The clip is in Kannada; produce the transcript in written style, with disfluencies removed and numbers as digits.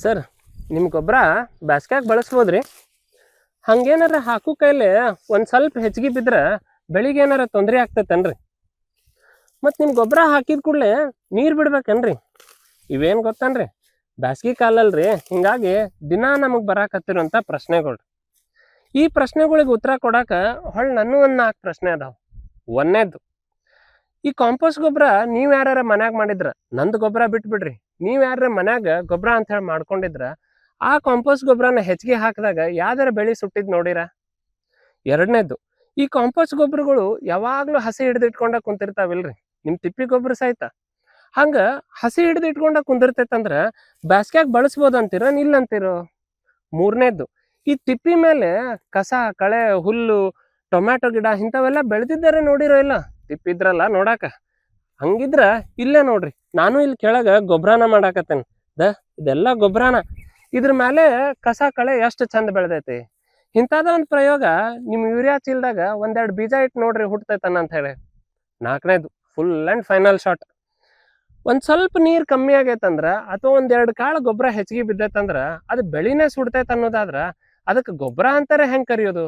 ಸರ್ ನಿಮ್ಮ ಗೊಬ್ಬರ ಬ್ಯಾಸ್ಗ್ಯಾಗ ಬಳಸ್ಬೋದ್ರಿ? ಹಂಗೇನಾರ ಹಾಕು ಕೈಲಿ ಒಂದು ಸ್ವಲ್ಪ ಹೆಚ್ಚಿಗೆ ಬಿದ್ರೆ ಬೆಳಿಗ್ಗೆ ಏನಾರ ತೊಂದರೆ ಆಗ್ತೈತೇನ್ರಿ? ಮತ್ತು ನಿಮ್ಮ ಗೊಬ್ಬರ ಹಾಕಿದ ಕೂಡಲೇ ನೀರು ಬಿಡ್ಬೇಕೇನ್ರಿ? ಇವೇನು ಗೊತ್ತನ್ರಿ, ಬ್ಯಾಸ್ಗಿ ಕಾಲಲ್ರಿ, ಹಿಂಗಾಗಿ ದಿನ ನಮಗೆ ಬರಾಕತ್ತಿರೋಂಥ ಪ್ರಶ್ನೆಗಳು. ಈ ಪ್ರಶ್ನೆಗಳಿಗೆ ಉತ್ತರ ಕೊಡಾಕ ಹೊಳ್ಳಿ ನನ್ನ ಒಂದು 4 ಪ್ರಶ್ನೆ ಅದಾವ. ಒಂದನೇದು, ಈ ಕಾಂಪೋಸ್ಟ್ ಗೊಬ್ಬರ ನೀವು ಯಾರ ಮನ್ಯಾಗ ಮಾಡಿದ್ರ, ನಂದು ಗೊಬ್ಬರ ಬಿಟ್ಬಿಡ್ರಿ, ನೀವು ಯಾರ ಮನ್ಯಾಗ ಗೊಬ್ಬರ ಅಂತ ಹೇಳಿ ಮಾಡ್ಕೊಂಡಿದ್ರ ಆ ಕಾಂಪೋಸ್ಟ್ ಗೊಬ್ಬರನ ಹೆಚ್ಚಿಗೆ ಹಾಕಿದಾಗ ಯಾವ್ದಾರ ಬೆಳೆ ಸುಟ್ಟಿದ್ ನೋಡಿರ? ಎರಡನೇದು, ಈ ಕಾಂಪೋಸ್ಟ್ ಗೊಬ್ಬರಗಳು ಯಾವಾಗ್ಲೂ ಹಸಿ ಹಿಡಿದಿಟ್ಕೊಂಡ ಕುಂತಿರ್ತಾವಿಲ್ರಿ, ನಿಮ್ ತಿಪ್ಪಿ ಗೊಬ್ಬರ ಸಹಿತ ಹಂಗ ಹಸಿ ಹಿಡಿದು ಇಟ್ಕೊಂಡ ಕುಂದಿರ್ತೈತಂದ್ರ ಬ್ಯಾಸ್ಗ್ಯಾಗ ಬಳಸ್ಬೋದಂತೀರ ನಿಲ್ಲಂತೀರೋ? ಮೂರನೇದು, ಈ ತಿಪ್ಪಿ ಮೇಲೆ ಕಸ ಕಳೆ ಹುಲ್ಲು ಟೊಮ್ಯಾಟೊ ಗಿಡ ಇಂಥವೆಲ್ಲ ಬೆಳೆದಿದ್ದಾರೆ ನೋಡಿರೋ ಇಲ್ಲ? ತಿಪ್ಪಿದ್ರಲ್ಲ ನೋಡಾಕ, ಹಂಗಿದ್ರ ಇಲ್ಲೇ ನೋಡ್ರಿ, ನಾನು ಇಲ್ಲಿ ಕೆಳಗ ಗೊಬ್ಬರನ ಮಾಡಾಕತ್ತೇನೆ. ಇದೆಲ್ಲ ಗೊಬ್ಬರನ, ಇದ್ರ ಮೇಲೆ ಕಸ ಕಳೆ ಎಷ್ಟು ಚಂದ ಬೆಳೆದೈತಿ. ಇಂಥದ ಒಂದು ಪ್ರಯೋಗ ನಿಮ್ ಯೂರಿಯಾ ಚೀಲ್ದಾಗ ಒಂದೆರಡು ಬೀಜ ಇಟ್ಟು ನೋಡ್ರಿ, ಹುಟ್ಟತೈತನ ಅಂತ ಹೇಳಿ. ನಾಲ್ಕನೇದು, ಫುಲ್ ಅಂಡ್ ಫೈನಲ್ ಶಾಟ್, ಒಂದ್ ಸ್ವಲ್ಪ ನೀರ್ ಕಮ್ಮಿ ಆಗೈತಂದ್ರ ಅಥವಾ ಒಂದೆರಡು ಕಾಳು ಗೊಬ್ಬರ ಹೆಚ್ಚಿಗೆ ಬಿದ್ದೈತಂದ್ರ ಅದು ಬೆಳಿನೇ ಸುಡ್ತೈತೆ ಅನ್ನೋದಾದ್ರ ಅದಕ್ಕೆ ಗೊಬ್ಬರ ಅಂತಾರೆ ಹೆಂಗ್ ಕರಿಯೋದು?